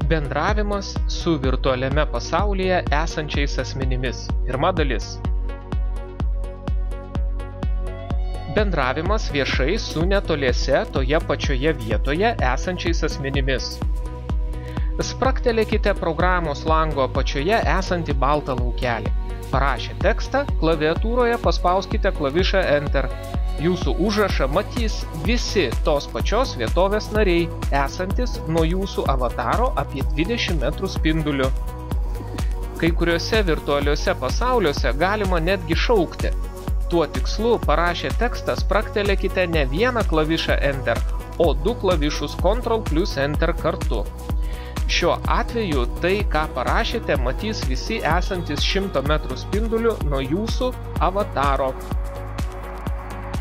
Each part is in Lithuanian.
Bendravimas su virtualiame pasaulyje esančiais asmenimis. Pirma dalis. Bendravimas viešai su netoliese toje pačioje vietoje esančiais asmenimis. Spragtelėkite programos lango apačioje esantį baltą laukelį. Parašę tekstą, klaviatūroje paspauskite klavišą Enter. Jūsų užrašą matys visi tos pačios vietovės nariai, esantis nuo jūsų avataro apie 20 metrų spinduliu. Kai kuriuose virtualiuose pasauliuose galima netgi šaukti. Tuo tikslu parašę tekstą spragtelėkite ne vieną klavišą Enter, o 2 klavišus Ctrl plus Enter kartu. Šiuo atveju tai, ką parašėte, matys visi esantis 100 metrų spinduliu nuo jūsų avataro.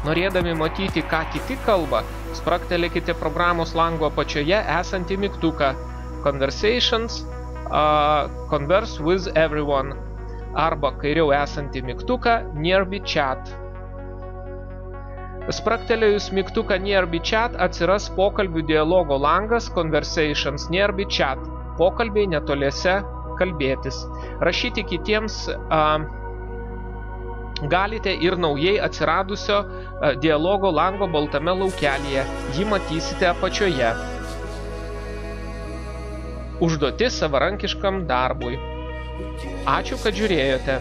Norėdami matyti, ką kiti kalba, spragtelėkite programos lango apačioje esantį mygtuką Conversations, Converse with everyone arba kairiau esantį mygtuką Nearby Chat. Spragtelėjus mygtuką Nearby Chat atsiras pokalbių dialogo langas Conversations Nearby Chat. Pokalbiai netoliese kalbėtis. Rašyti kitiems galite ir naujai atsiradusio dialogo lango baltame laukelyje. Jį matysite apačioje. Užduotis savarankiškam darbui. Ačiū, kad žiūrėjote.